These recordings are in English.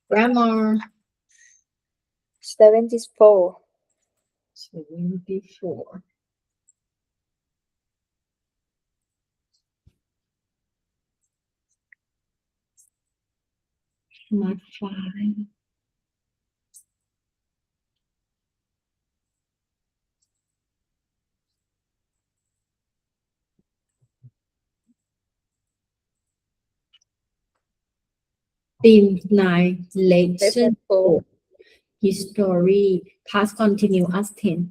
Grammar 74. 74. Not 5. Theme 9 Lesson 4 History Past Continuous Tense.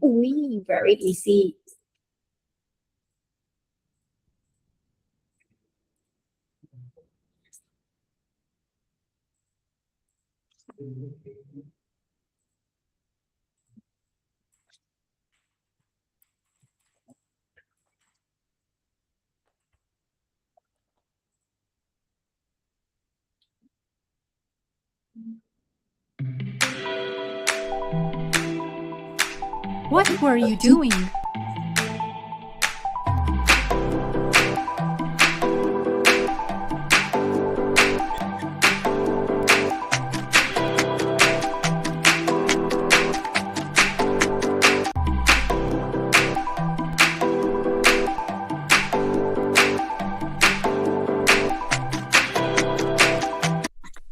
Very easy. What were you doing?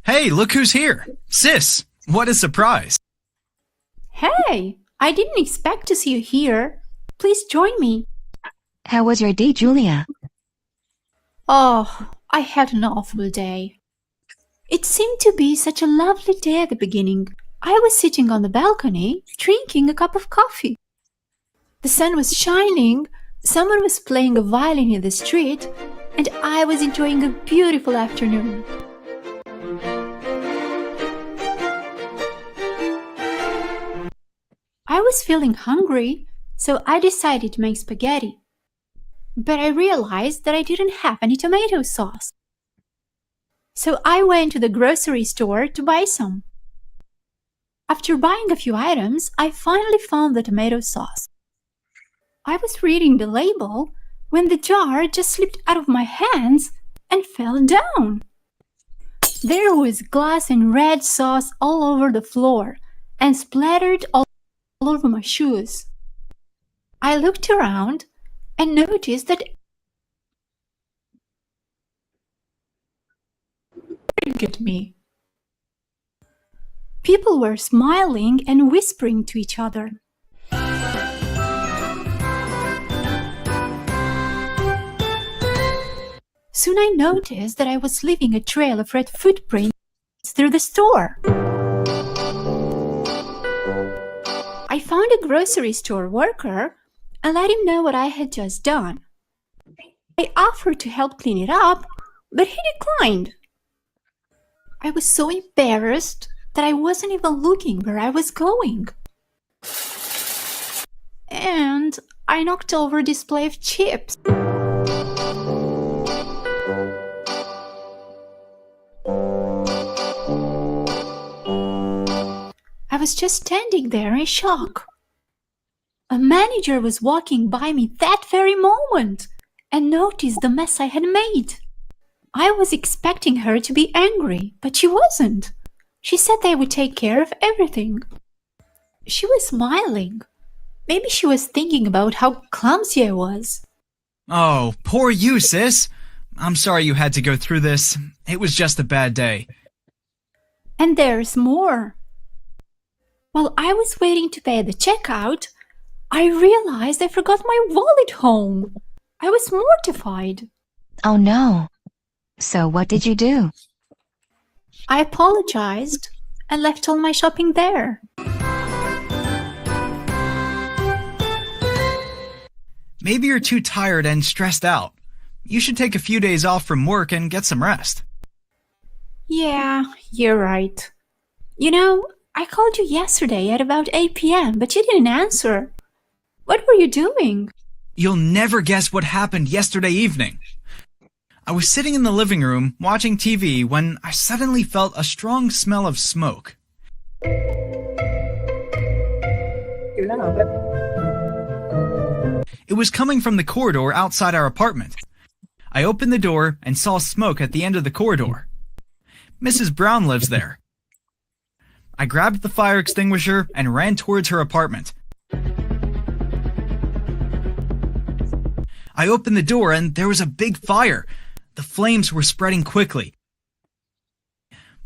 Hey, look who's here! Sis! What a surprise! Hey, I didn't expect to see you here. Please join me. How was your day, Julia? Oh, I had an awful day. It seemed to be such a lovely day at the beginning. I was sitting on the balcony, drinking a cup of coffee. The sun was shining, someone was playing a violin in the street, and I was enjoying a beautiful afternoon. I was feeling hungry, so I decided to make spaghetti. But I realized that I didn't have any tomato sauce. So I went to the grocery store to buy some. After buying a few items, I finally found the tomato sauce. I was reading the label when the jar just slipped out of my hands and fell down. There was glass and red sauce all over the floor and splattered all over my shoes. I looked around and noticed that staring at me. People were smiling and whispering to each other. Soon I noticed that I was leaving a trail of red footprints through the store. I found a grocery store worker and let him know what I had just done. I offered to help clean it up, but he declined. I was so embarrassed that I wasn't even looking where I was going. And I knocked over a display of chips. I was just standing there in shock. A manager was walking by me that very moment and noticed the mess I had made. I was expecting her to be angry, but she wasn't. She said they would take care of everything. She was smiling. Maybe she was thinking about how clumsy I was. Oh, poor you, sis! I'm sorry you had to go through this. It was just a bad day. And there's more. While I was waiting to pay at the checkout, I realized I forgot my wallet home. I was mortified. Oh no. So what did you do? I apologized and left all my shopping there. Maybe you're too tired and stressed out. You should take a few days off from work and get some rest. Yeah, you're right. You know, I called you yesterday at about 8 p.m., but you didn't answer. What were you doing? You'll never guess what happened yesterday evening. I was sitting in the living room watching TV when I suddenly felt a strong smell of smoke. It was coming from the corridor outside our apartment. I opened the door and saw smoke at the end of the corridor. Mrs. Brown lives there. I grabbed the fire extinguisher and ran towards her apartment. I opened the door and there was a big fire. The flames were spreading quickly.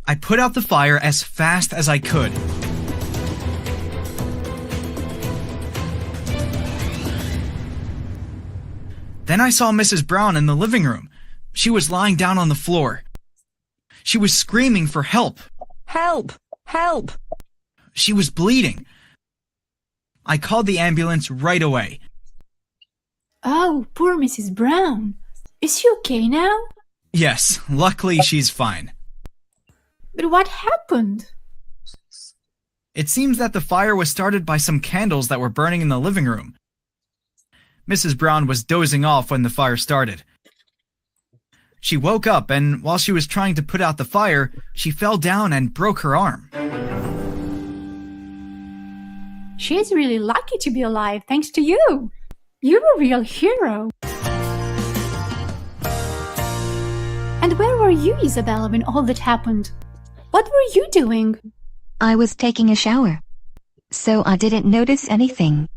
I put out the fire as fast as I could. Then I saw Mrs. Brown in the living room. She was lying down on the floor. She was screaming for help. Help! Help! She was bleeding. I called the ambulance right away. Oh, poor Mrs. Brown. Is she okay now? Yes, luckily she's fine. But what happened? It seems that the fire was started by some candles that were burning in the living room. Mrs. Brown was dozing off when the fire started. She woke up and while she was trying to put out the fire, she fell down and broke her arm. She's really lucky to be alive thanks to you. You're a real hero. And where were you, Isabella, when all that happened? What were you doing? I was taking a shower, so I didn't notice anything.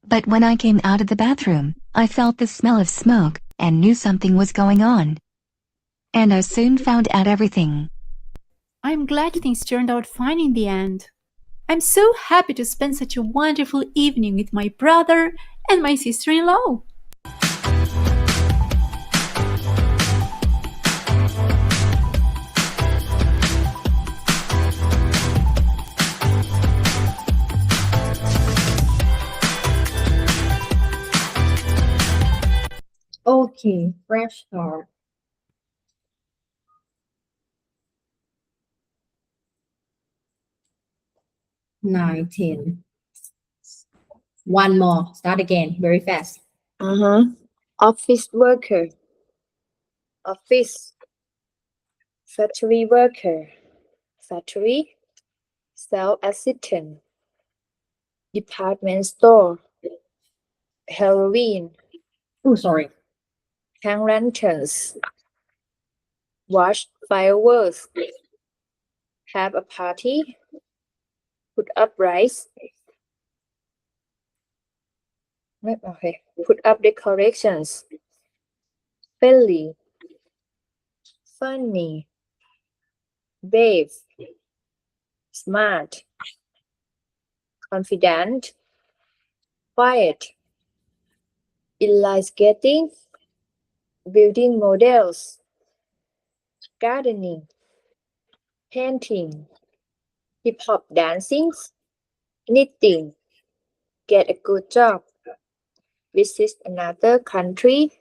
But when I came out of the bathroom, I felt the smell of smoke and knew something was going on. And I soon found out everything. I'm glad things turned out fine in the end. I'm so happy to spend such a wonderful evening with my brother and my sister-in-law. Okay, fresh start. Nine, 10. One more. Start again. Very fast. Office worker. Office. Factory worker. Factory. Sales assistant. Department store. Halloween. Oh, sorry. Hang lanterns. Watch fireworks. Have a party. Put up rice. Okay. Put up decorations. Friendly. Funny. Brave. Smart. Confident. Quiet. Inline skating. Building models. Gardening. Painting. Hip hop dancing. Knitting. Get a good job. Visit another country.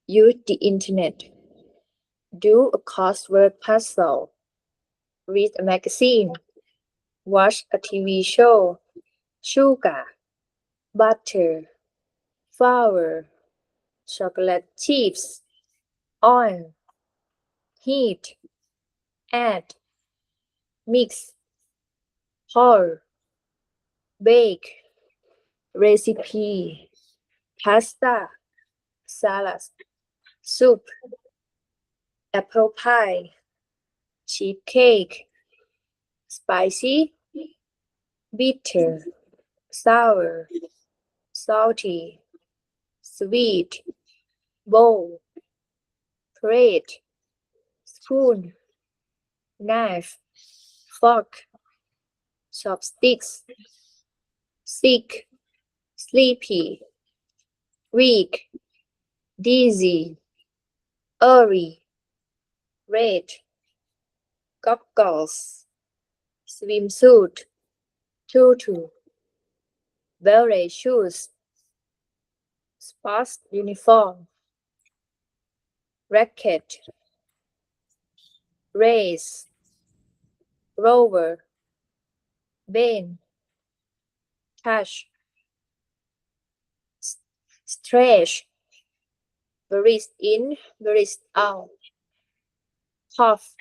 Use the internet. Do a crossword puzzle. Read a magazine. Watch a TV show. Sugar. Butter. Flour. Chocolate chips. Oil. Heat. Add. Mix. Pour. Bake. Recipe. Pasta. Salad. Soup. Apple pie. Cheesecake. Spicy. Bitter. Sour. Salty. Sweet. Bowl. Plate. Spoon. Knife. Fork. Chopsticks. Sick. Sleepy. Weak. Dizzy. Early. Red. Goggles. Swimsuit. Tutu. Ballet shoes. Sports uniform. Racket. Race. Rover. Bane. Touch. Stretch. Breathe in, breathe out. Cough.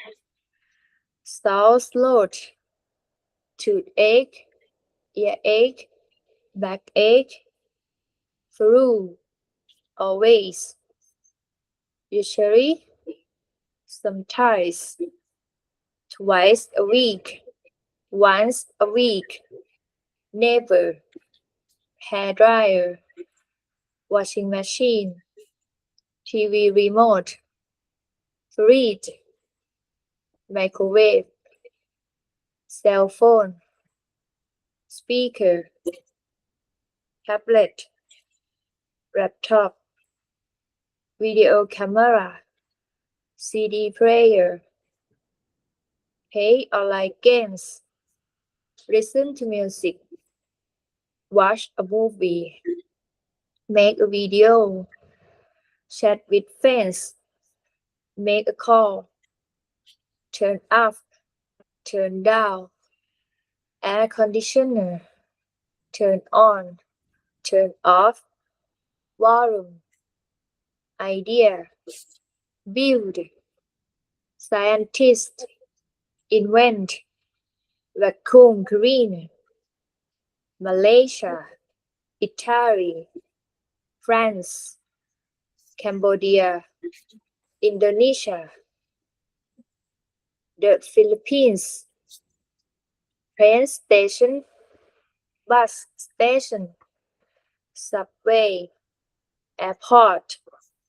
Sore throat. Toothache. Earache. Backache. Flu. Always. Usually. Sometimes. Twice a week. once a week, never, hair dryer, washing machine, TV remote, fridge, microwave, cell phone, speaker, tablet, laptop, video camera, CD player, play online games, listen to music, watch a movie, make a video, chat with friends, make a call, turn up, turn down, air conditioner, turn on, turn off, volume, idea, build, scientist, invent, vacuum cleaner, Malaysia, Italy, France, Cambodia, Indonesia, the Philippines, train station, bus station, subway, airport,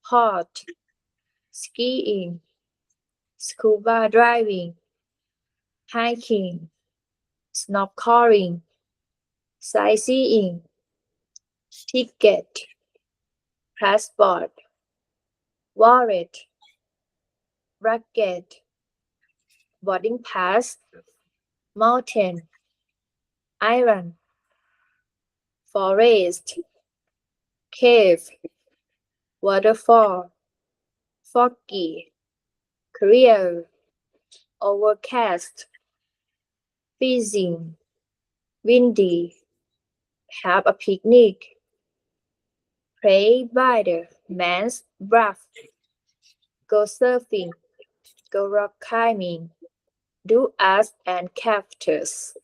port, skiing, scuba diving, hiking, snorkeling, sightseeing, ticket, passport, wallet, racket, boarding pass, mountain, island, forest, cave, waterfall, foggy, clear, overcast, freezing, windy, have a picnic, play by the man's breath, go surfing, go rock climbing, do arts and crafts,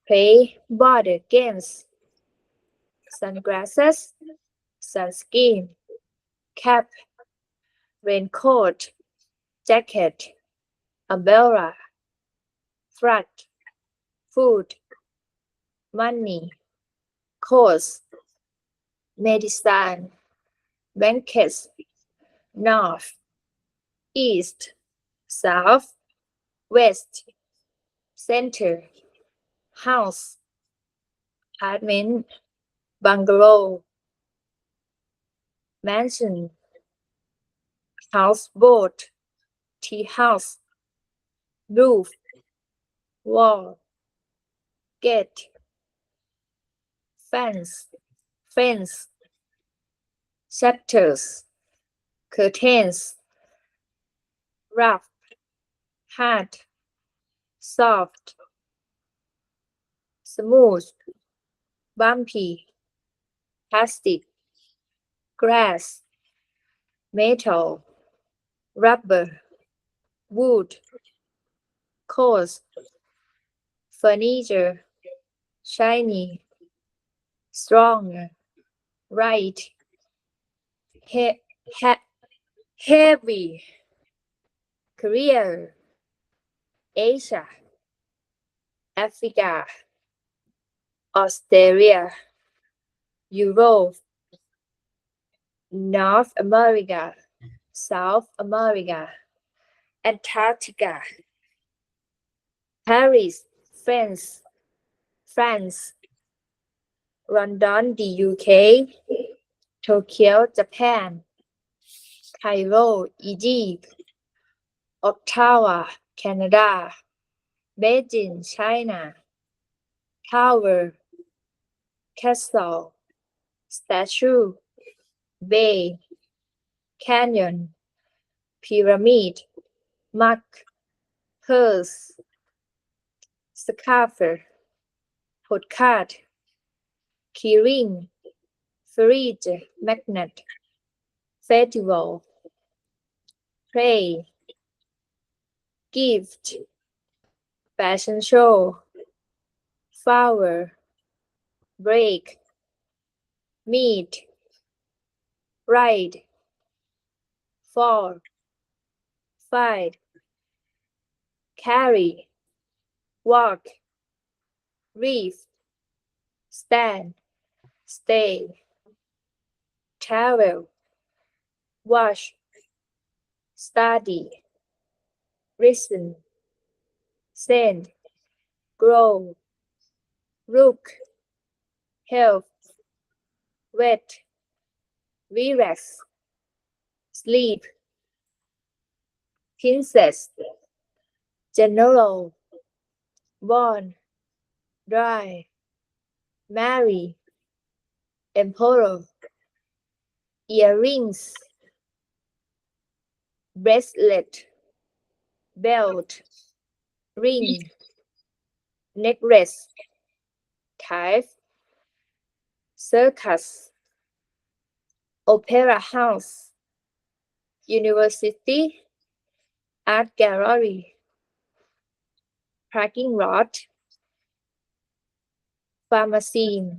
play board games, sunglasses, sunscreen, cap, raincoat, jacket, umbrella, flat, food, money, course, medicine, blankets, north, east, south, west, center, house, apartment, bungalow, mansion, houseboat, tea house, roof, wall, gate, fence, shutters, curtains, rough, hard, soft, smooth, bumpy, plastic, glass, metal, rubber, wood, coarse, furniture, shiny, strong, right, he- he- heavy, Korea, Asia, Africa, Australia, Europe, North America, South America, Antarctica, Paris, France, London, the UK, Tokyo, Japan, Cairo, Egypt, Ottawa, Canada, Beijing, China, Tower, Castle, Statue, Bay, Canyon, Pyramid, Mug, Purse, Scarf, Postcard, Keyring, Fridge, Magnet, Festival, Play, Gift, Fashion Show, Flower, Break, Meet, Ride, Fall, Fight, Carry, walk, read, stand, stay, travel, watch, study, listen, send, grow, look, help, wait, relax, sleep, princess, general, born, dry, marry, emperor, earrings, bracelet, belt, ring, necklace, type, circus, opera house, university, art gallery, parking lot, pharmacy,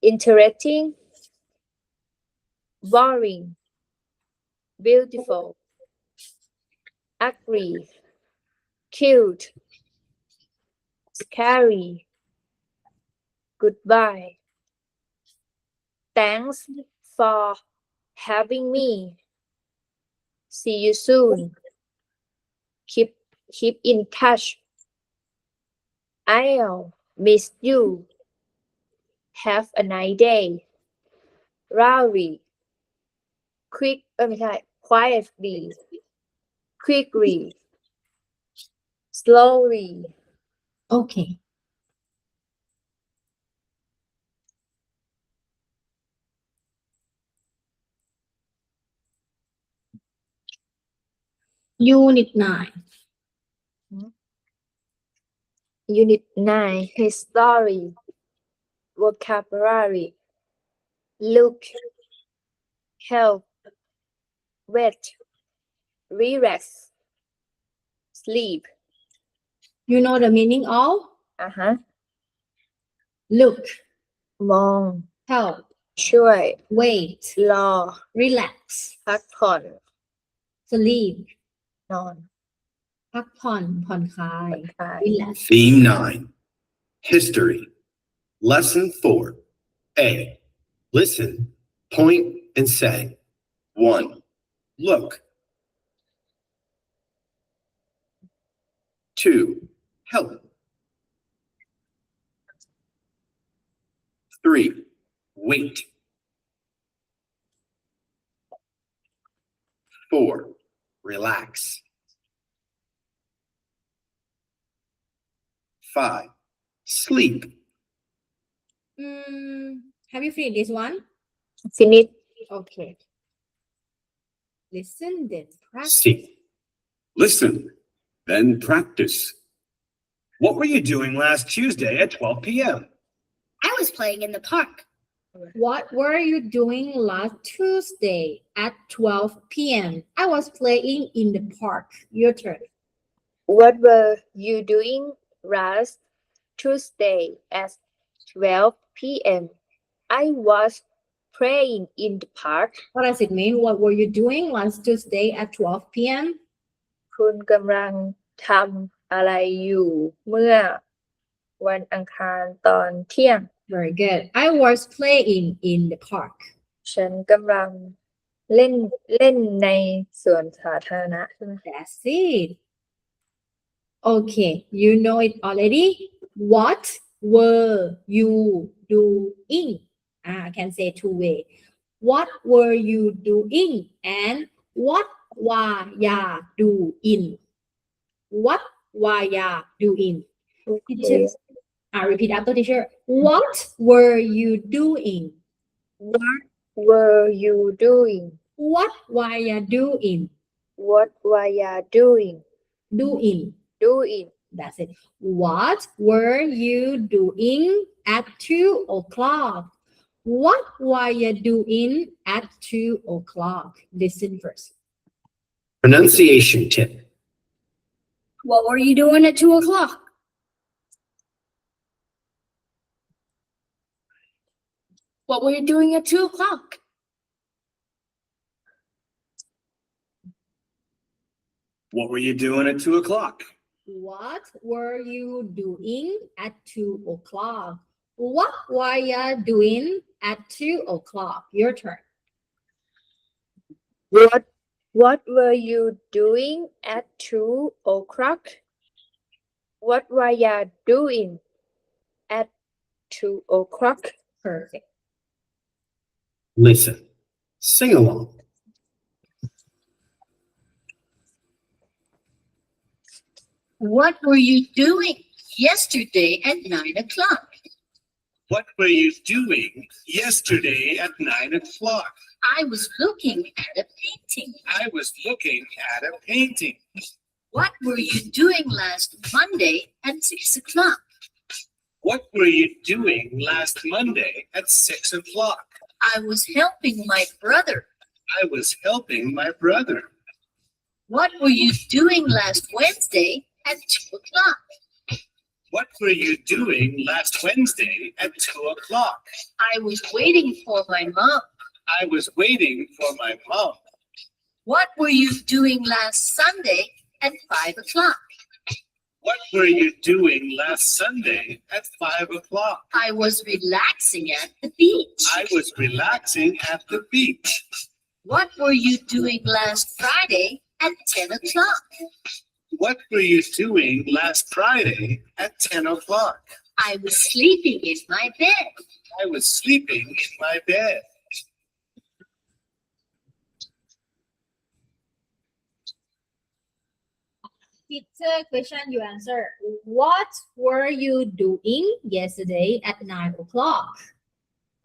interesting, boring, beautiful, ugly, cute, scary, goodbye. Thanks for having me. See you soon. Keep in touch. I'll miss you. Have a nice day. Rowdy. Quick ไม่ใช่ quietly. Quickly. Slowly. Okay. Unit 9. Unit 9. History. Vocabulary. Look. Help. Wait. Relax. Sleep. You know the meaning of look, มอง help, ช่วย wait, รอ relax, พักผ่อน sleep, นอน พักผ่อนผ่อนคลาย คลาย relax. Theme 9. History. Lesson 4. A. Listen, point, and say. 1. Look. 2. Help. 3. Wait. 4. Relax. 5. Sleep. Have you finished this one? Finish. Okay. Listen, then practice. C. Listen, then practice. What were you doing last Tuesday at 12 p.m.? I was playing in the park. What were you doing last Tuesday at 12 p.m.? I was playing in the park. Your turn. What were you doing last Tuesday at 12 p.m.? I was playing in the park. What does it mean? What were you doing last Tuesday at 12 p.m.? คุณกำลังทำอะไรอยู่เมื่อวันอังคารตอนเที่ยง Very good. I was playing in the park. ฉันกำลังเล่นในสวนสาธารณะใช่ไหม That's it. Okay, you know it already. What were you doing? I can say two ways. What were you doing? And what were you doing? What were you doing? Teacher, repeat after teacher. What were you doing? What were you doing? What were you doing? What were you doing? Doing. That's it. What were you doing at 2 o'clock? What were you doing at 2 o'clock? Listen first. Pronunciation tip. What were you doing at 2 o'clock? What were you doing at 2 o'clock? What were you doing at 2 o'clock? What were you doing at 2 o'clock? What were you doing at 2 o'clock? Your turn. What were you doing at 2 o'clock? What were you doing at 2 o'clock? Perfect. Listen. Sing along. What were you doing yesterday at 9 o'clock? What were you doing yesterday at 9 o'clock? I was looking at a painting. I was looking at a painting. What were you doing last Monday at 6 o'clock? What were you doing last Monday at 6 o'clock? I was helping my brother. I was helping my brother. What were you doing last Wednesday at 2 o'clock? What were you doing last Wednesday at 2 o'clock? I was waiting for my mom. I was waiting for my mom. What were you doing last Sunday at 5 o'clock? What were you doing last Sunday at 5 o'clock? I was relaxing at the beach. I was relaxing at the beach. What were you doing last Friday at 10 o'clock? What were you doing last Friday at 10 o'clock? I was sleeping in my bed. I was sleeping in my bed. Teacher, question you answer. What were you doing yesterday at 9 o'clock?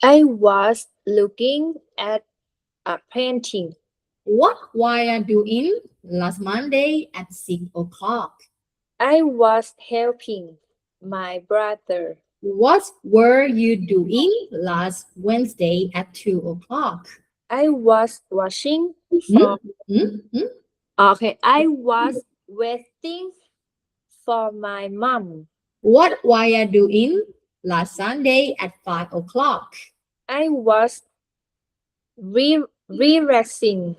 I was looking at a painting. What were you doing last Monday at 6 o'clock? I was helping my brother. What were you doing last Wednesday at 2 o'clock? I was washing for Okay, I was waiting for my mom. What were you doing last Sunday at 5 o'clock? I was relaxing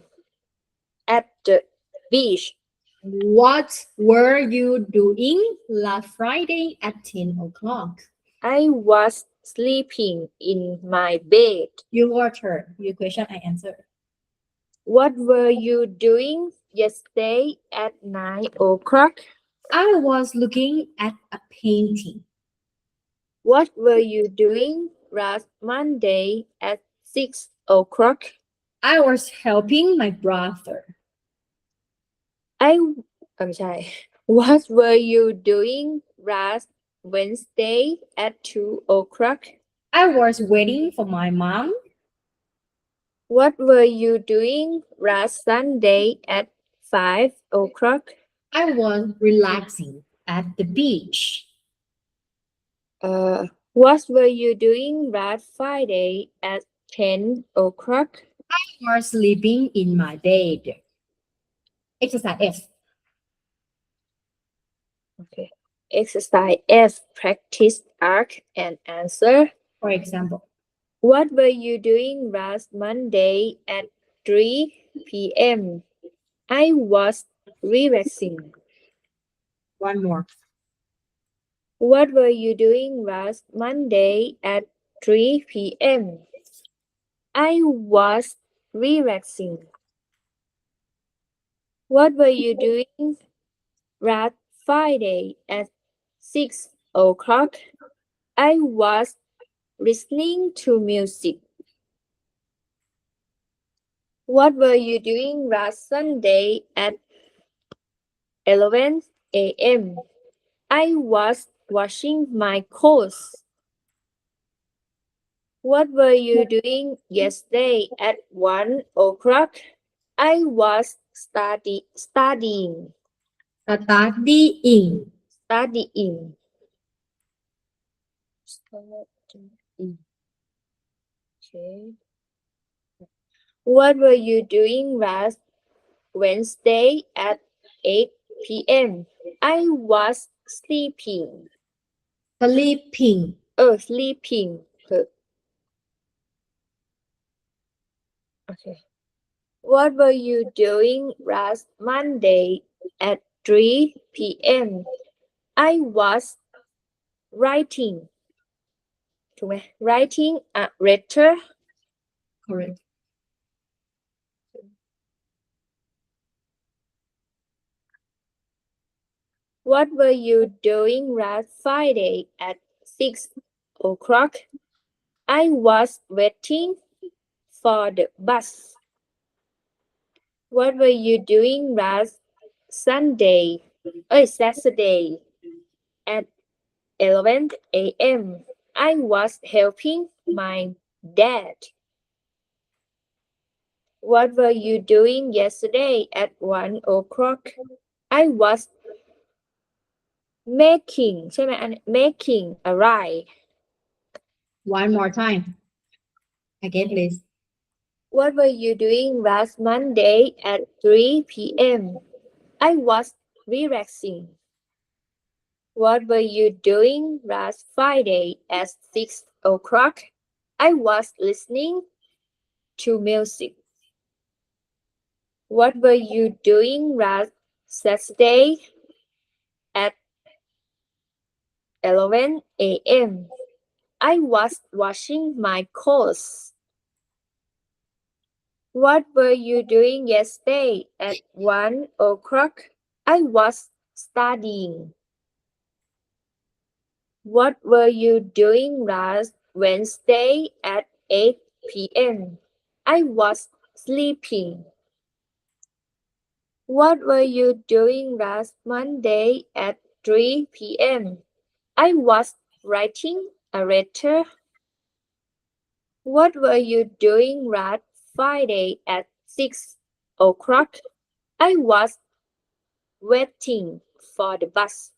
at the beach. What were you doing last Friday at 10 o'clock? I was sleeping in my bed. Your turn. Your question, I answer. What were you doing yesterday at 9 o'clock? I was looking at a painting. What were you doing last Monday at 6 o'clock? I was helping my brother. I'm sorry. What were you doing last Wednesday at 2 o'clock? I was waiting for my mom. What were you doing last Sunday at 5 o'clock? I was relaxing at the beach. What were you doing last Friday at 10 o'clock? I was sleeping in my bed. Exercise F. Okay. Exercise F. Practice, ask, and answer. For example, What were you doing last Monday at 3 p.m.? I was relaxing. one more. What were you doing last Monday at 3 p.m.? I was relaxing. What were you doing last Friday at 6 o'clock? I was listening to music. What were you doing last Sunday at 11 a.m.? I was washing my clothes. What were you doing yesterday at 1 o'clock? I was studying. Studying. Studying. Okay. What were you doing last Wednesday at 8 p.m.? I was sleeping. Sleeping. Sleeping. Okay. What were you doing last Monday at 3 p.m. I was writing ถูกไหม writing a letter correct What were you doing last Friday at 6 o'clock? I was waiting for the bus. What were you doing last Saturday at 11 a.m.? I was helping my dad. What were you doing yesterday at 1 o'clock? I was making ใช่ไหมอัน making a ride. one more time again please What were you doing last Monday at 3 p.m.? I was relaxing. What were you doing last Friday at 6 o'clock? I was listening to music. What were you doing last Saturday at 11 a.m.? I was washing my clothes. What were you doing yesterday at 1 o'clock? I was studying. What were you doing last Wednesday at 8 p.m.? I was sleeping. What were you doing last Monday at 3 p.m.? I was writing a letter. What were you doing last Friday at 6 o'clock? I was waiting for the bus.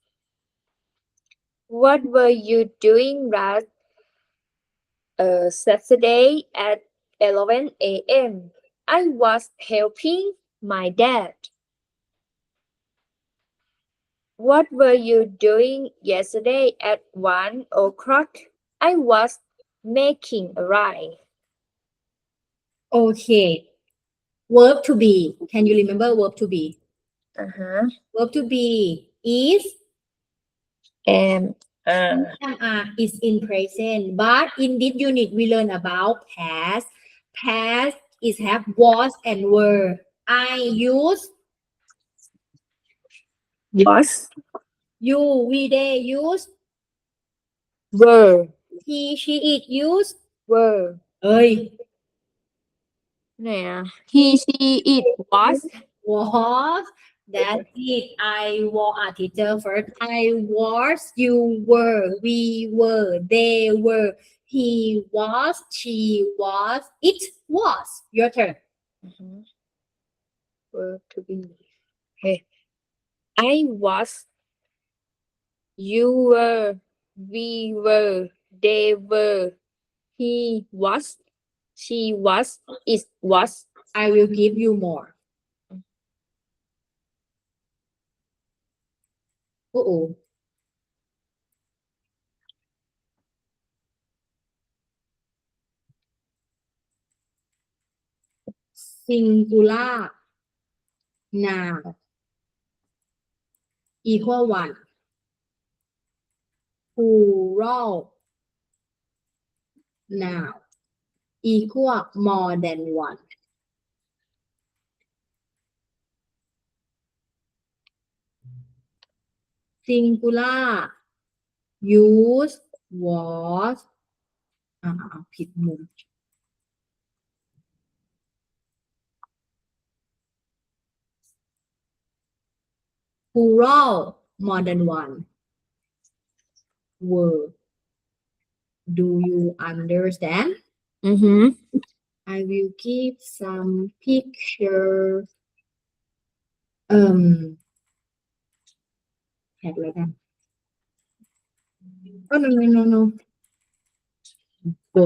What were you doing last Saturday at 11 a.m.? I was helping my dad. What were you doing yesterday at 1 o'clock? I was making a ride. okay verb to be can you remember verb to be verb to be is And is in present but in this unit we learn about past is have was and were I use was you we they use were he she it use were เอ้ย ไหนอะ he she it was was that's it I was a teacher first I was you were we were they were he was she was it was your turn were to be okay I was you were we were they were he was she was it was I will give you more โอ้โห singular noun equal one plural noun equal more than one singular use was ผิดมุม plural more than one word do you understand I will give some pictures แท็กแล้วกัน oh no go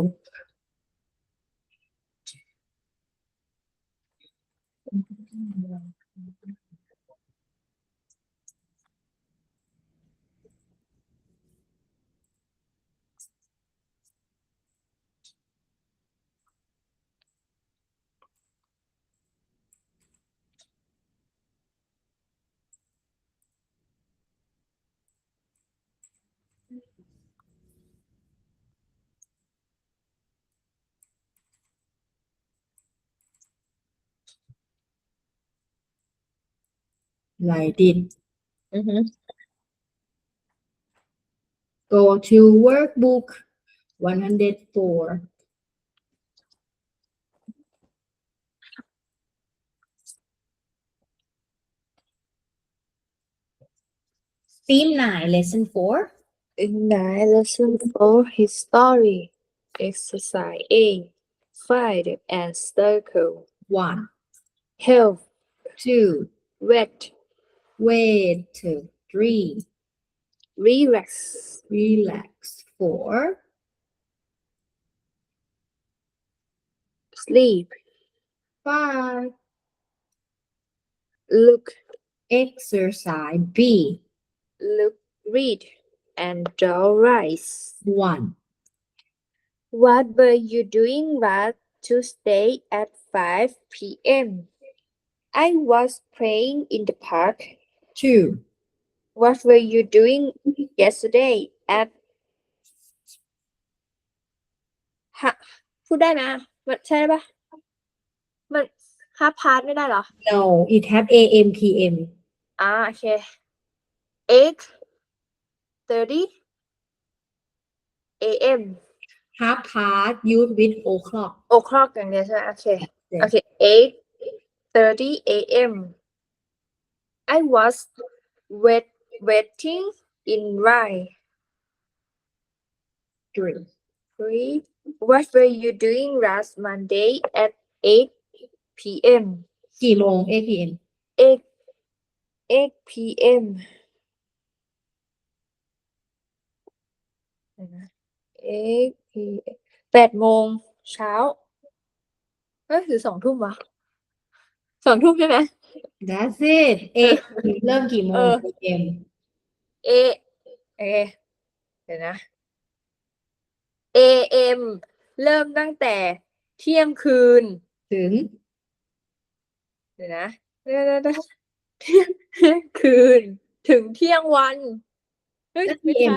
Write it. Mm-hmm. Go to workbook 104. Theme 9, lesson 4. In lesson 4, history. Exercise A. Find and circle. 1, Health. 2, Wet. wait, 3, Relax. relax, 4, Sleep. 5, Look. exercise B. Look. Read. And draw rice. 1, What were you doing last Tuesday at 5 p.m.? I was playing in the park. 2, What were you doing yesterday at ฮะพูดได้นะมันใช่ปะมันห้าพาร์ทไม่ได้เหรอ no, it have AM, PM. โอเค 8:30 a.m. Half past use with o'clock. o'clock อย่างเดียวใช่ไหมโอเค Yes. โอเค 8:30 a.m. I was waiting in line. 3, 3. What were you doing last Monday at 8 p.m.? กี่โมง 8 PM 8 p.m. เดี๋ยวนะ8 p.m. 8 โมงเช้าหรือ2 ทุ่มวะ2 ทุ่มใช่ไหม That's it. 8 เริ่มกี่โมง PM เอเดี๋ยวนะ AM เริ่มตั้งแต่เที่ยงคืน ถึง เดี๋ยวนะเที่ยงคืน ถึงเที่ยงวันเฮ้ย แล้ว ไม่ PM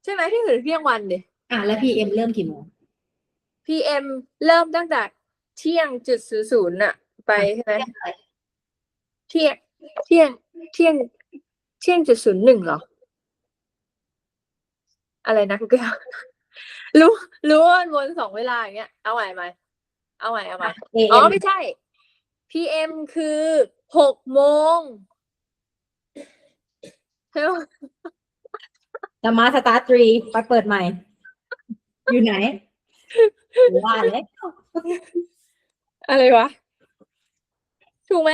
ใช่ไหมที่ถึงเที่ยงวันดิ แล้ว PM เริ่มกี่โมง PM เริ่มตั้งแต่เที่ยง.00น่ะ ไปใช่ไหมเที่ยง.01เหรอ อะไรนะคุณแก้วรู้ว่ามันวน2 เวลาอย่างเงี้ยเอาใหม่อ๋อ AM ไม่ใช่ PM คือ6 โมงใช่ไหม สมาร์ทสตาร์ท3ไปเปิดใหม่ อยู่ไหน ว่าแล้ว อะไรวะ ถูกไหม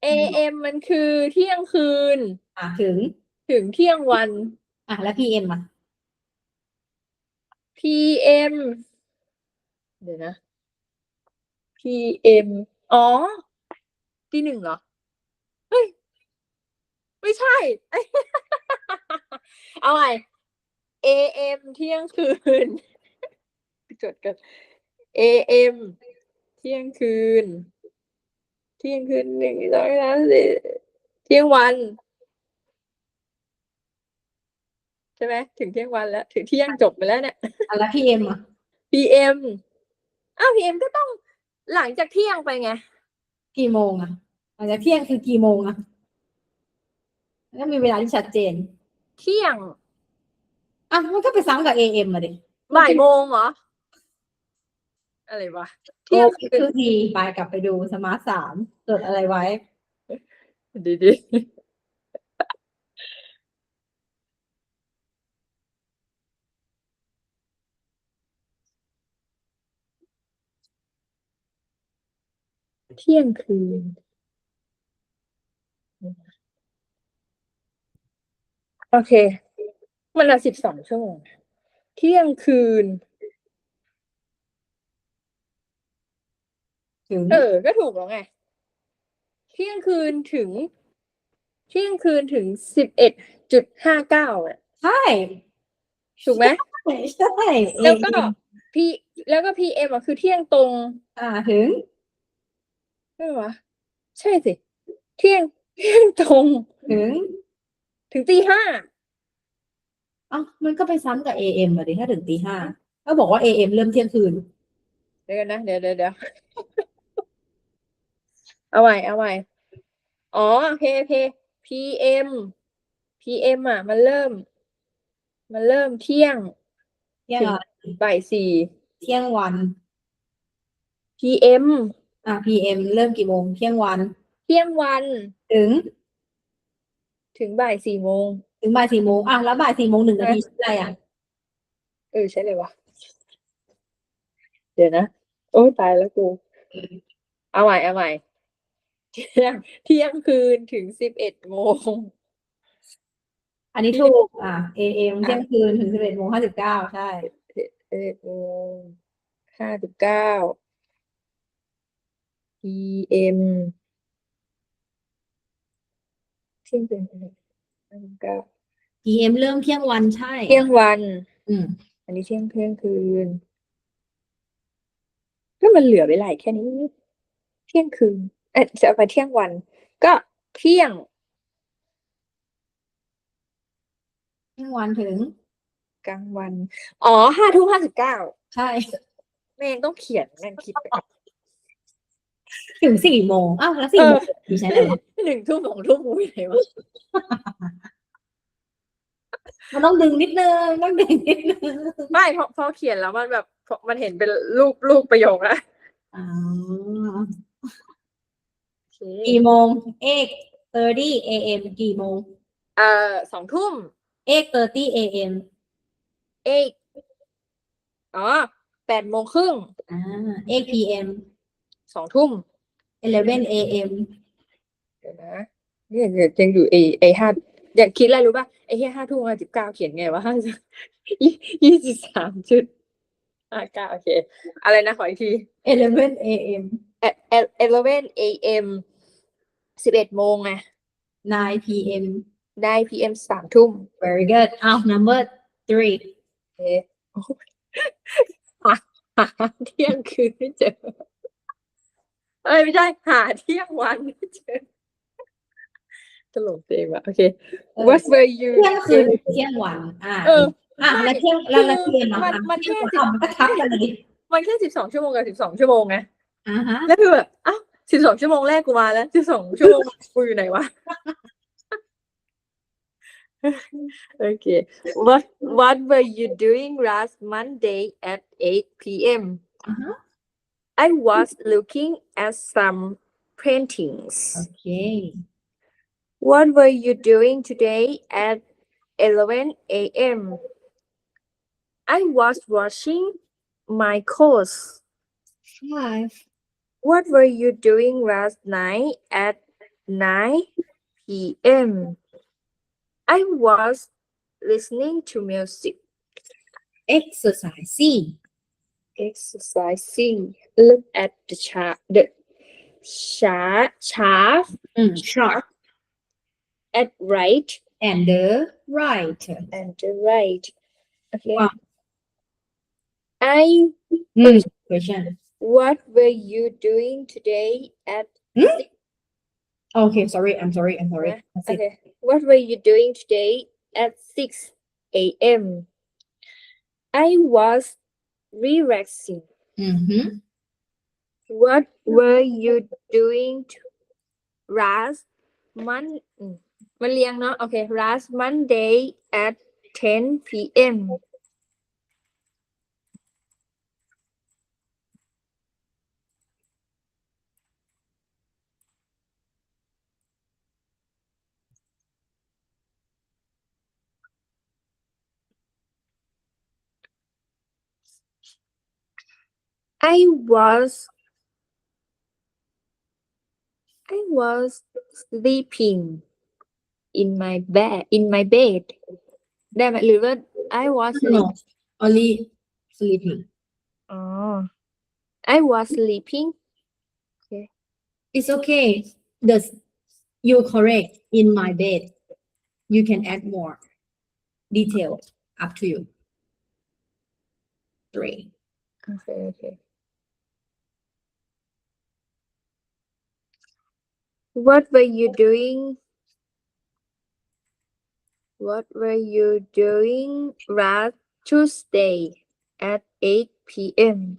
AM มันคือเที่ยงคืน ถึง เที่ยงวัน แล้ว PM PM เดี๋ยวนะ PM อ๋อ 1:00เหรอ เฮ้ย ไม่ใช่ เอาใหม่ AM เที่ยงคืน จดกัน AM เที่ยงคืน 1 2 3 4เที่ยงวัน ใช่ไหม ถึงเที่ยงวันแล้ว ถึงเที่ยงจบไปแล้วเนี่ย แล้ว PM PM PM ก็ต้องหลังจากเที่ยงไปไง กี่โมงหลังจากเที่ยงคือกี่โมงแล้วมีเวลาที่ชัดเจน เที่ยง มันก็ไปซ้ำกับ AM ดิ บ่ายโมงเหรอ อะไรวะ เที่ยงคืน คือทีไปกลับไปดูสมาร์ท3จดอะไรไว้ ดีเที่ยงคืน โอเค มันละ12 ชั่วโมง เที่ยงคืน ถึง ก็ถูกแล้วไง เที่ยงคืนถึง 11:59ใช่ ถูกไหม ใช่ แล้วก็ PM คือเที่ยงตรง ถึง ใช่วะ ใช่สิ เที่ยงตรง ถึง ถึง 5:00 อ้าวมันก็ไปซ้ำกับ AM อ่ะดิถ้าถึงตีห้าก็บอกว่า AM เริ่มเที่ยงคืน เดี๋ยวกันนะเดี๋ยวเอาใหม่อ๋อโอเคPM อ่ะมันเริ่มเที่ยง เที่ยง ถึง อะไร บ่ายสี่ เที่ยงวัน PM PM เริ่มกี่โมงเที่ยงวัน เที่ยงวัน ถึง ถึงบ่าย4 โมง ถึงบ่าย4 โมงแล้วบ่าย4 โมง 1 นาทีใช่อะไรอ่ะ ใช่เลยวะเดี๋ยวนะ โอ้ตายแล้วกูเอาใหม่เที่ยงคืนถึง11 โมง อันนี้ถูกAM เที่ยงคืนถึง11:59ใช่ 11 โมง 59 PM เที่ยงคืน59 PM เริ่มเที่ยงวันใช่ เที่ยงวัน อันนี้เที่ยงคืนก็มันเหลือเวลาแค่นี้เที่ยงคืนจะเอาไปเที่ยงวัน ก็เที่ยง เที่ยงวันถึง กลางวัน อ๋อ5:59 ใช่ แม่งต้องเขียนแม่งคิดไป ถึง4 โมงแล้ว4 โมงดิฉันอะไรวะ 1 ทุ่ม 2 ทุ่มกูไหนวะ มันต้องดึงนิดนึงไม่พอเขียนแล้วมันแบบมันเห็นเป็นรูปประโยคแล้ว โอเค กี่โมง 8:30 AM กี่โมง 2 ทุ่ม 8:30 AM 8 โมงครึ่ง 8 PM 2 ทุ่ม 11 AM เดี๋ยวนะเนี่ยยังอยู่ห้าอยากคิดอะไรรู้ป่ะ5:59เขียนไงวะ23:59โอเคอะไรนะขออีกที 11 AM 11 AM 11 โมงไง 9 PM 9 PM 3 ทุ่ม very good number 3 โอเคหาเที่ยงคืนไม่เจอไม่ใช่หาเที่ยงวันไม่เจอตลกตัวเองว่ะโอเค What were you เที่ยงคืนเที่ยงวันแล้วเที่ยงแล้วเที่ยงมันแค่มันก็ทับกันเลย มันแค่12 ชั่วโมงกับ12 ชั่วโมงไง ฮะ แล้วคือแบบ12 ชั่วโมงแรกกูมาแล้ว12 ชั่วโมงกูอยู่ไหนวะ Okay what were you doing last Monday at 8 PM I was looking at some paintings okay What were you doing today at 11 AM I was washing my clothes 5 What were you doing last night at 9 PM I was listening to music exercising Look at the chart chart at right and the right Okay Wow. question What were you doing today at okay sorry I'm sorry Okay What were you doing today at 6 AM I was relaxing What were you doing last Monday มันเรียงเนาะโอเค last Monday at 10 PM I was sleeping in my bed ได้ไหมหรือว่า I was no only sleeping I was sleeping it's okay you correct in my bed you can add more detail up to you 3 Okay What were you doing What were you doing last Tuesday at 8 p.m.?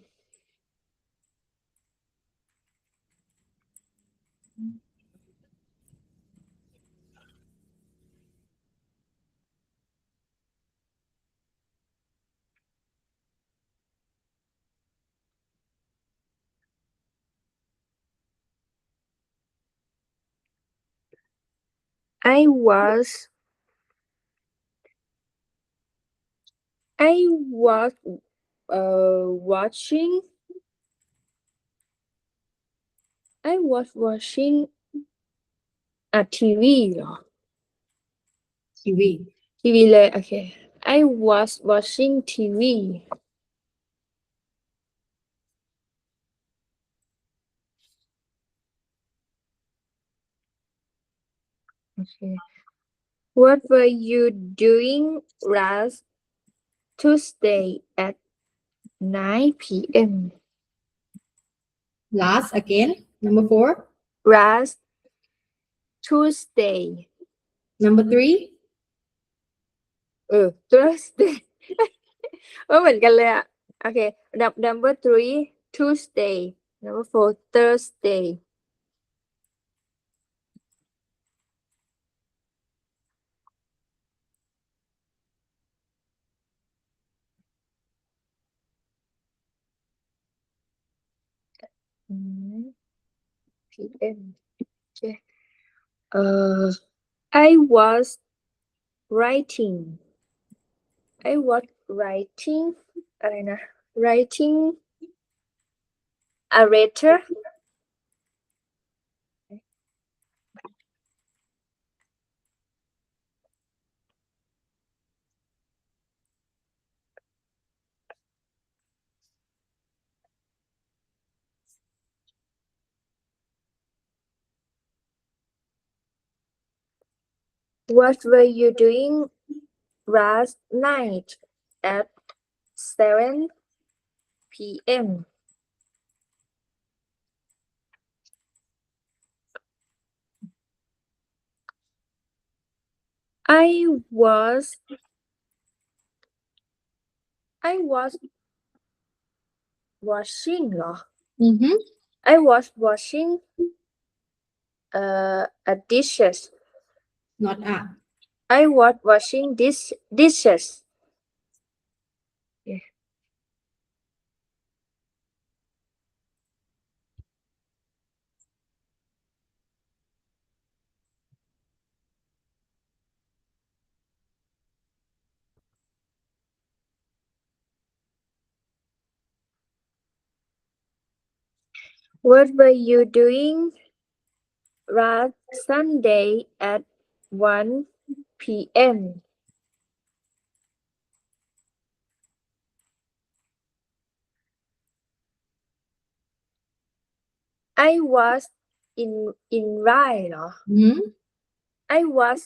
I was watching TV เหรอ TV ทีวีเลยโอเค I was watching TV okay What were you doing last Tuesday at 9 p.m. last again number 4 last Tuesday number 3 Thursday เหมือนกันเลยอะโอเค number 3 Tuesday number 4 Thursday p.m. okay I was writing อะไรนะ writing a letter What were you doing last night at 7 p.m. I was washing เหรอ I was washing a dishes not a I was washing dishes yeah. What were you doing last Sunday at 1 p.m. I was in Rye เหรอ I was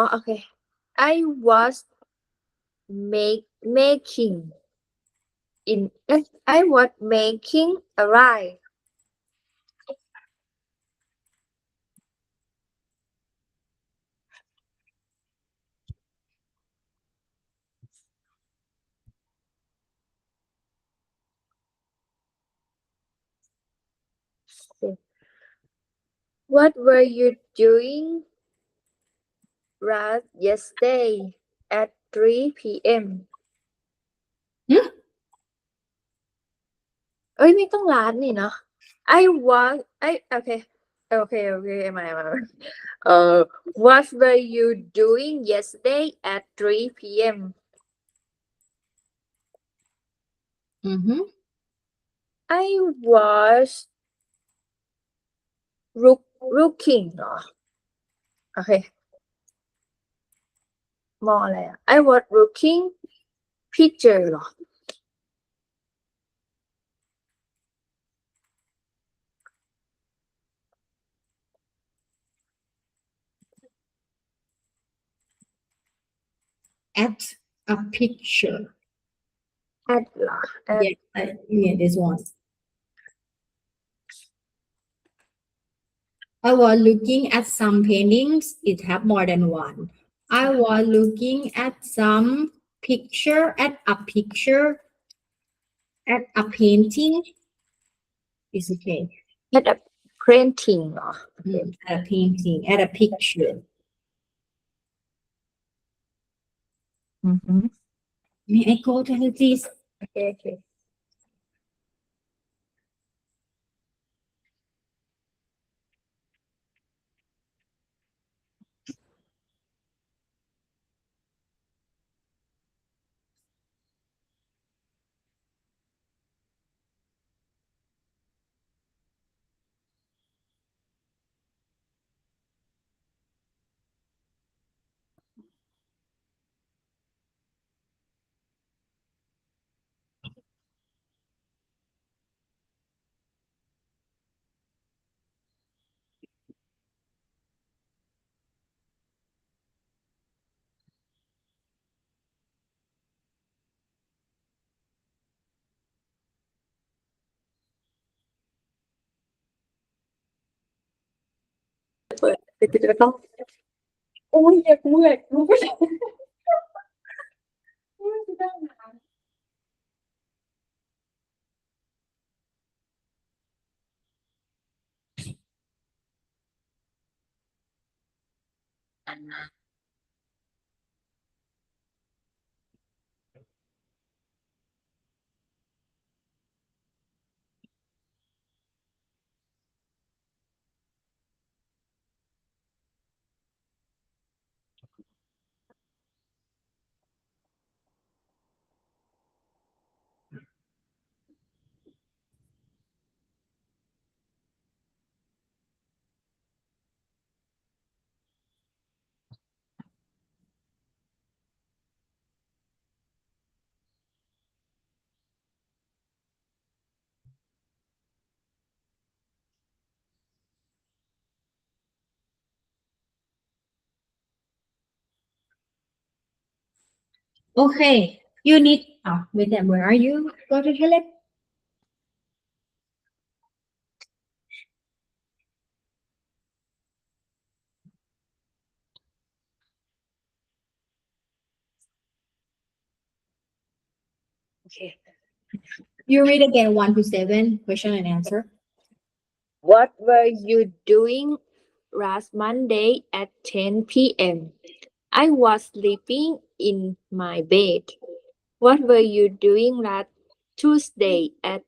okay I was making I was making a rye What were you doing last yesterday at 3 p.m. ไม่ต้องร้านนี่เนาะ I was okay am I what were you doing yesterday at 3 p.m. I was looking เหรอโอเคมองอะไรอะ I was looking picture เหรอ at a picture at เหรอ yeah this one I was looking at some paintings. It have more than one. I was looking at some picture, at a picture, at a painting. It's okay. At a printing เหรอ At a painting, at a picture. May I go to her, please? โอเคโอเค เปิดปิดแล้วก็โอ้ยอยากเมื่อยรู้ไม่ได้ไม่ได้นะ Okay, you need. Oh, wait, then where are you? Go to toilet. Okay. You read again 1 to 7, question and answer. What were you doing last Monday at 10 p.m.? I was sleeping in my bed. What were you doing last Tuesday at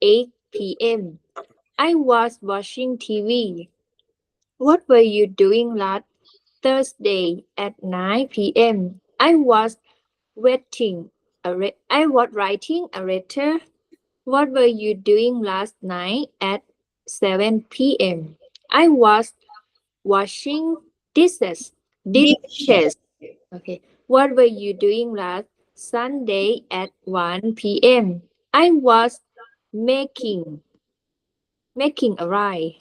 8 p.m.? I was watching TV. What were you doing last Thursday at 9 p.m.? I was writing a letter. What were you doing last night at 7 p.m.? I was washing dishes. Okay. What were you doing last Sunday at 1 p.m.? I was making a rye.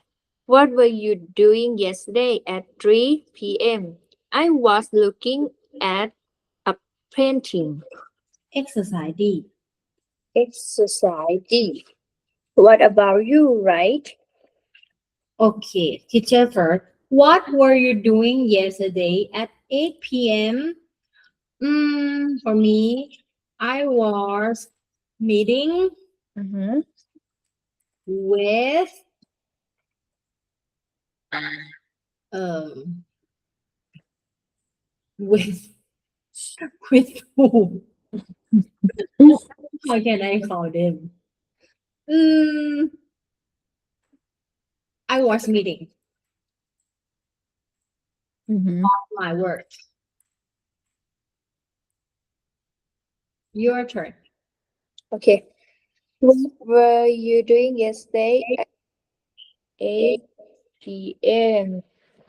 What were you doing yesterday at 3 p.m.? I was looking at a painting. Exercise D. Exercise D. What about you, right? Okay, teacher first. What were you doing yesterday at 8 p.m.? For me, I was meeting Mm-hmm. with um with with whom? How can I call them? I was meeting Mm-hmm. my work. Your turn. Okay. What were you doing yesterday at 8 p.m.?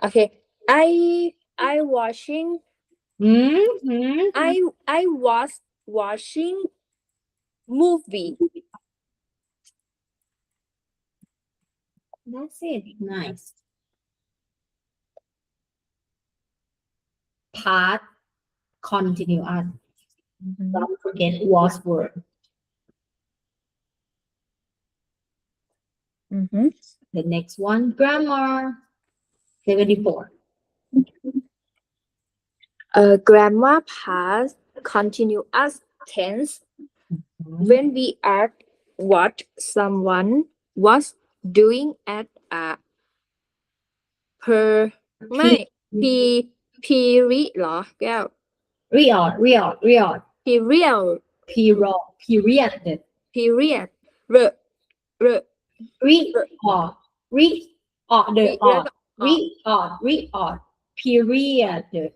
Okay. I watching Mm-hmm. I was watching movie. That's it. Nice. Part continue on. Don't forget was word. Mm-hmm. The next one, grammar. 74. Grammar past continuous tense when we ask what someone was doing at a period เหรอแก้ว Real. period Period. period Period.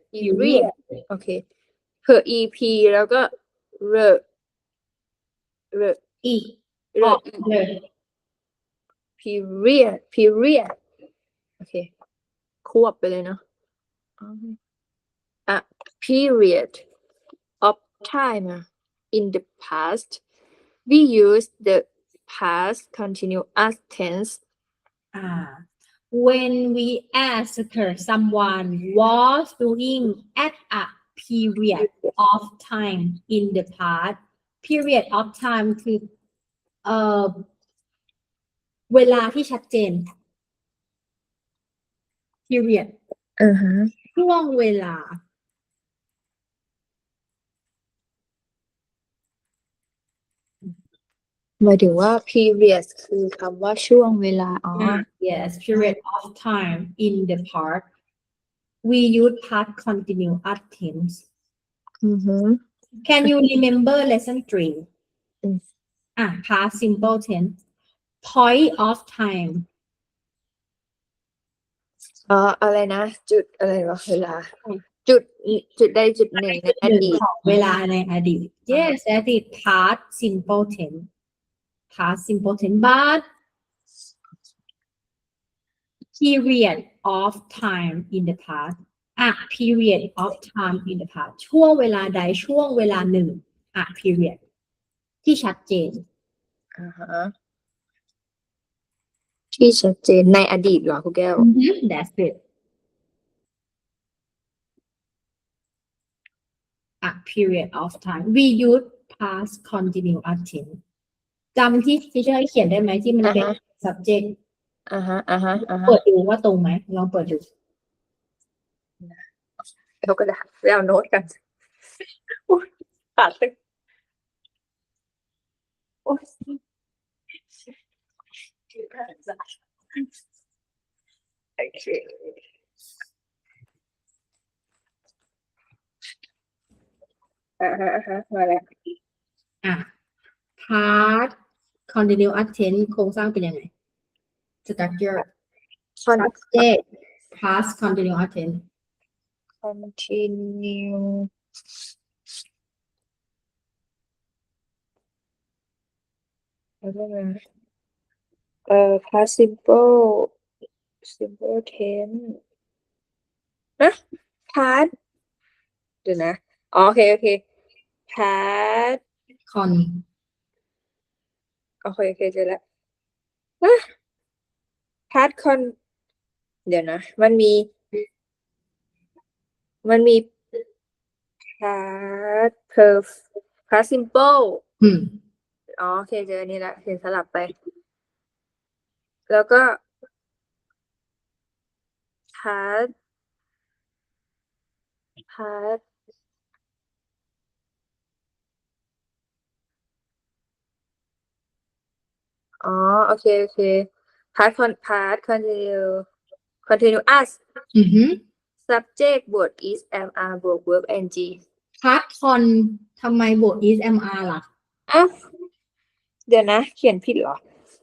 period โอเค per ep แล้วก็ E. period โอเคควบไปเลยเนาะa period of time in the past we use the past continuous tense When we ask someone was doing at a period of time in the past period of time คือเวลาที่ชัดเจน period ช่วงเวลา หมายถึงว่า period คือคำว่าช่วงเวลาYes, period of time in the past we use past continuous tense Can you remember lesson 3 past simple tense point of time อะไรนะจุดอะไรวะเวลาจุดใดจุดหนึ่งในอดีต เวลาในอดีต Yes that is past simple tense past simple tense but period of time in the past period of time in the past ช่วงเวลาใดช่วงเวลาหนึ่งperiod ที่ชัดเจนที่ชัดเจนในอดีตเหรอครูแก้ว That's it period of time we use past continuous tense จำที่เชื่อให้เขียนได้ไหมที่มันเป็น subject เปิดดูว่าตรงไหมลองเปิดดู เราก็ได้ไปเอาโน้ตกันขาดตึกโอ้ยโอเคมาแล้วpast continuous tense โครงสร้างเป็นยังไง structure subject past continuous tense continue past simple tense นะ past เดี๋ยวนะโอเคpast con โอเคเจอแล้วpast con เดี๋ยวนะมันมีpast simple โอเคเจออันนี้ละเห็นสลับไปแล้วก็ past โอเคpast continuous subject บวก is am are บวก verb ing past con ทำไมบวก is am are ล่ะเดี๋ยวนะเขียนผิดเหรอ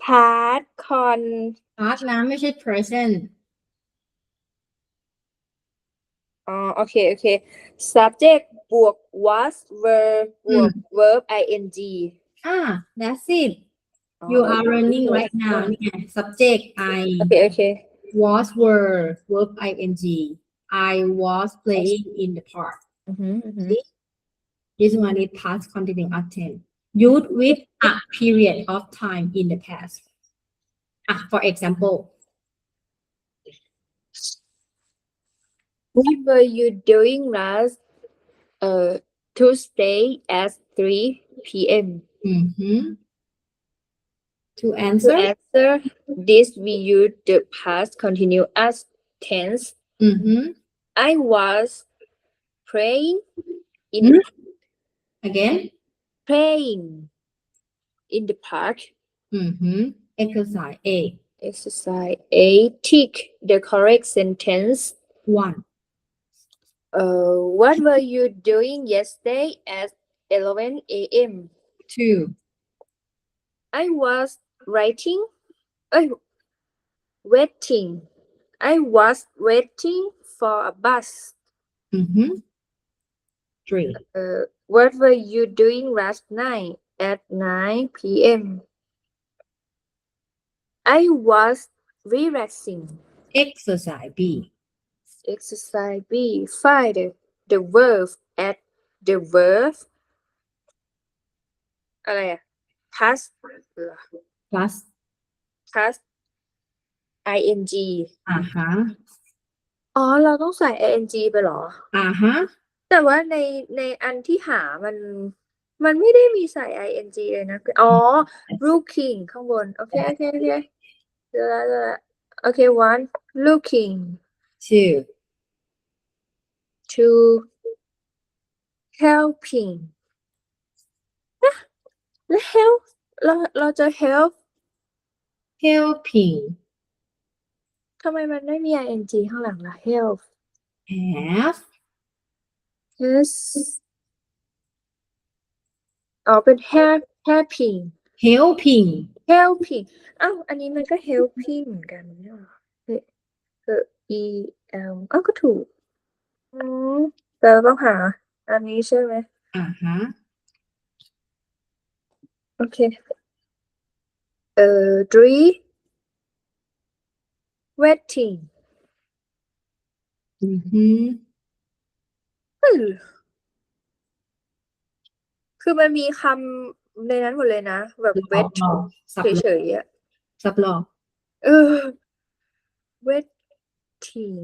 past con past นะไม่ใช่ present โอเค subject บวก was verb บวก verb ing that's it you are learning right now เนี่ย subject I โอเค was were verb ing I was playing in the park this one is past continuous tense used with a period of time in the past for example what were you doing last Tuesday at 3 p.m. To answer this we use the past continuous tense. Mm-hmm. I was praying in Hmm? the Again. praying in the park. Mm-hmm. Exercise A. Exercise A. Tick the correct sentence. 1. What were you doing yesterday at 11 a.m.? 2. I was writing. Waiting. I was waiting for a bus. Mm-hmm. 3. What were you doing last night at 9 p.m.? I was relaxing. Exercise B. Exercise B. Find the verb at the verb อะไรอะ past เหรอ Plus. past ing ฮะ อ๋อ เราต้องใส่ ing ไปเหรอ ฮะ แต่ว่าในอันที่หามันไม่ได้มีใส่ ing เลยนะอ๋อ looking ข้างบน โอเคเจอแล้วโอเค one looking 2. two helping แล้ว help เราจะ help Helping. ทำไมมันไม่มี ing ข้างหลังล่ะ help Have. yes อ๋อเป็น helping Helping. helping อ้าวอันนี้มันก็ helping เหมือนกันเนี่ยหรอe l อ้าวก็ถูกแต่เราต้องหาอันนี้ใช่ไหม ฮะ โอเคthree waiting อืม คือมันมีคำในนั้นหมดเลยนะ แบบ wait สับ เฉยๆอ่ะ สับหลอก waiting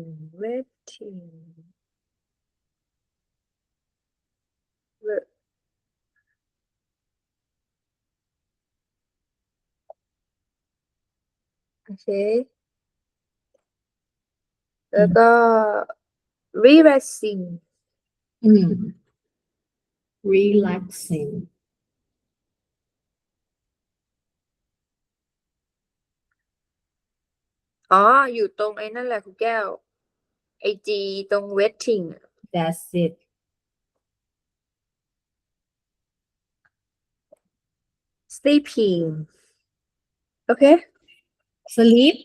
โอเคแล้วก็ relaxing relaxing อ๋ออยู่ตรงไอ้นั่นแหละคุณแก้วไอจีตรง waiting that's it sleeping โอเค sleep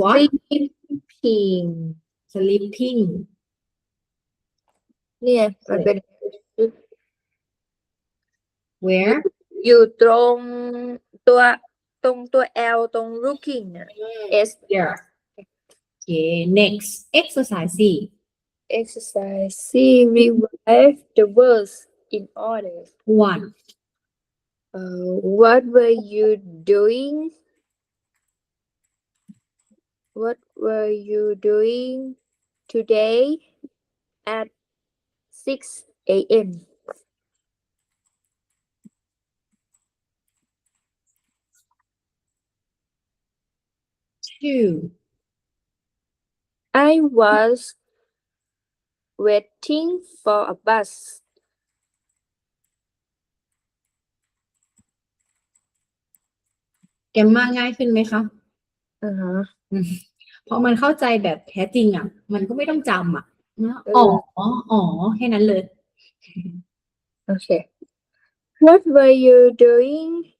what sleeping sleeping เนี่ยมันเป็น where อยู่ตรงตัว L ตรง looking อ่ะ S here okay next exercise C exercise C revive the words in order 1 what were you doing today at 6 a.m. 2 I was waiting for a bus แกมมาง่ายขึ้นไหมคะ เพราะมันเข้าใจแบบแท้จริงอ่ะ มันก็ไม่ต้องจำอ่ะนะอ๋อแค่นั้นเลย Okay. What were you doing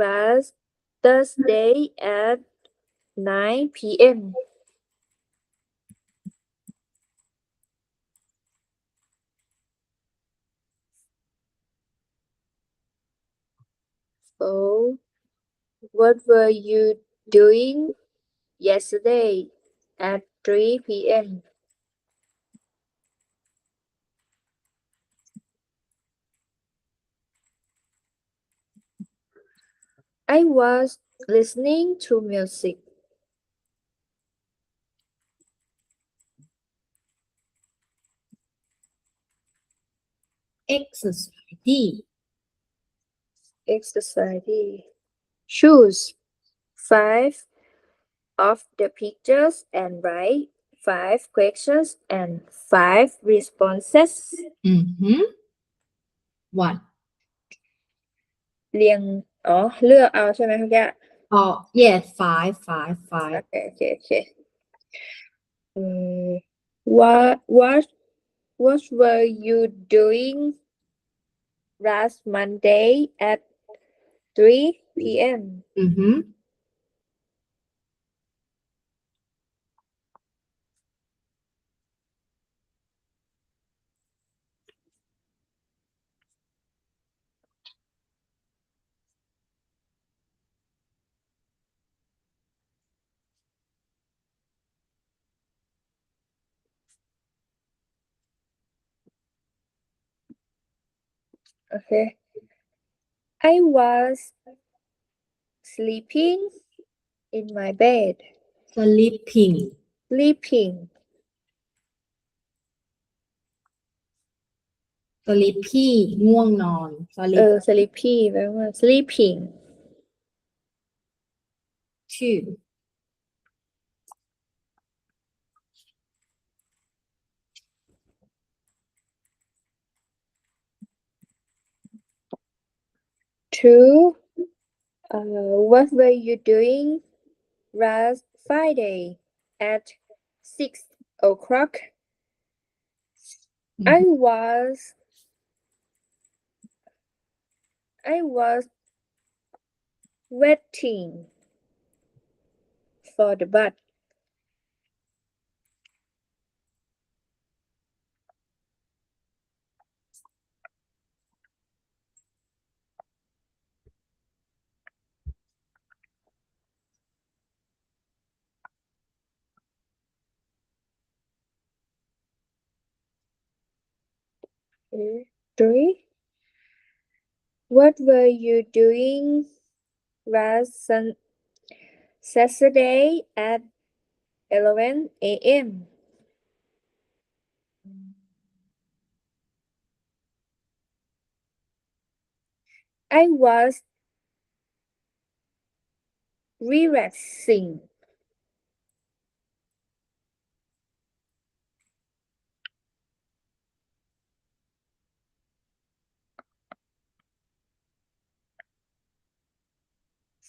last Thursday at 9 p.m.? So, what were you doing yesterday at 3 p.m.? I was listening to music. exercise D Exercise. Choose 5 of the pictures and write 5 questions and 5 responses. Mm-hmm. One. เรียงเลือกเอาใช่ไหมคุณย่า Oh, yeah, five. โอเคwhat were you doing last Monday at 3 p.m. Mm-hmm. Okay. I was sleeping in my bed. Sleeping. Sleepy ง่วงนอน sleepy แปลว่า sleeping. Two. Two. What were you doing last Friday at 6 o'clock? I was waiting for the bus. Three. What were you doing last Saturday at 11 a.m.? I was relaxing.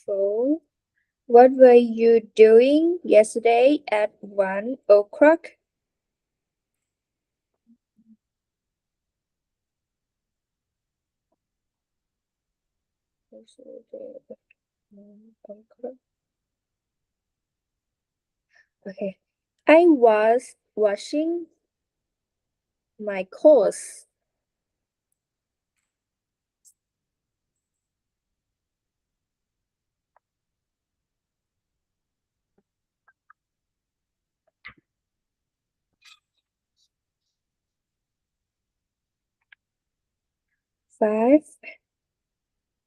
Four. What were you doing yesterday at 1 o'clock? Okay. I was washing my clothes. Five.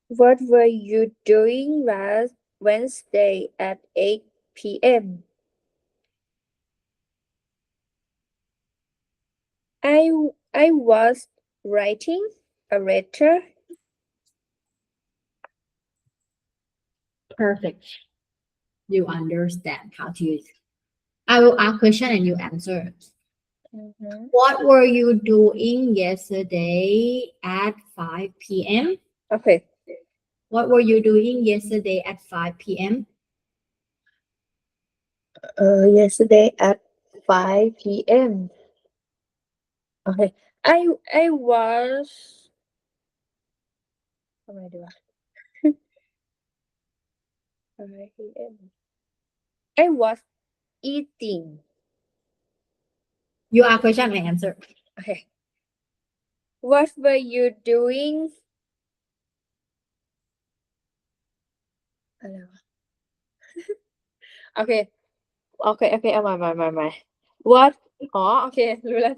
What were you doing last Wednesday at 8 p.m.? I was writing a letter. Perfect. You understand how to use. I will ask question and you answer. What were you doing yesterday at 5 p.m.? Okay. What were you doing yesterday at 5 p.m.? Yesterday at 5 p.m. Okay. I was ทำไมดีวะ 5 p.m. I was eating. You ask question and answer. Okay. What were you doing? อะไรวะ Okay. เอาใหม่ What โอเครู้แล้ว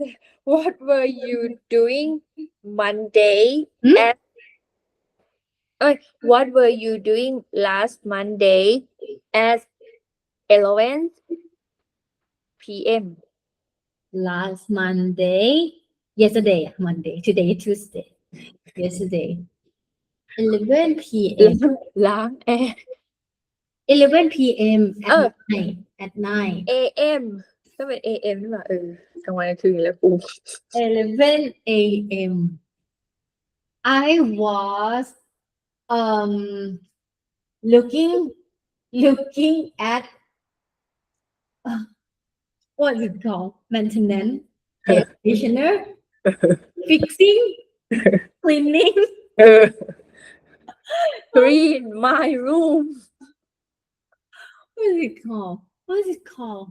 What were you doing Monday at What were you doing last Monday at 11 p.m. Last Monday. Yesterday. Monday. Today Tuesday. Yesterday. 11 p.m. ล้างแอร์ 11 p.m. เออ at night AM ก็เป็น AM นี่หว่ากลางวันกลางคืนแล้วกู 11 a.m. I was looking at what is it called? Maintenance, air conditioner, fixing, cleaning. เออ Clean my room What is it called? What is it called?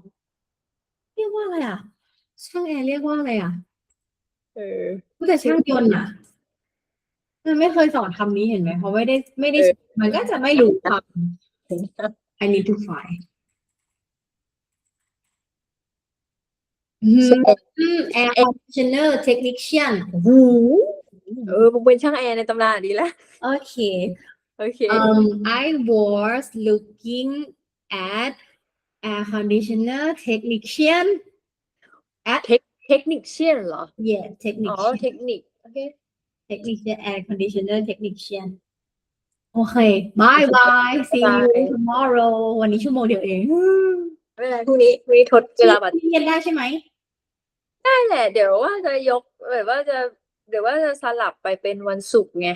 เรียกว่าอะไรอ่ะ ช่างแอร์เรียกว่าอะไรอ่ะ เออ แต่ช่างยนต์อ่ะ มันไม่เคยสอนคำนี้เห็นไหมเพราะไม่ได้มันก็จะไม่รู้คำ I need to find air conditioner technician โอ้โห มึงเป็นช่างแอร์ในตำนานดีแล้ว โอเค โอเค I was looking at air conditioner technician at Technician เหรอ yeah อ๋อ technician เทคนิคโอเค technician air conditioner technician โอเค bye bye see you tomorrow วันนี้ชั่วโมงเดียวเอง ไม่เป็นไรพรุ่งนี้ทดเวลาบัตร เรียนได้ใช่ไหม ได้แหละ เดี๋ยวว่าจะสลับไปเป็นวันศุกร์ไง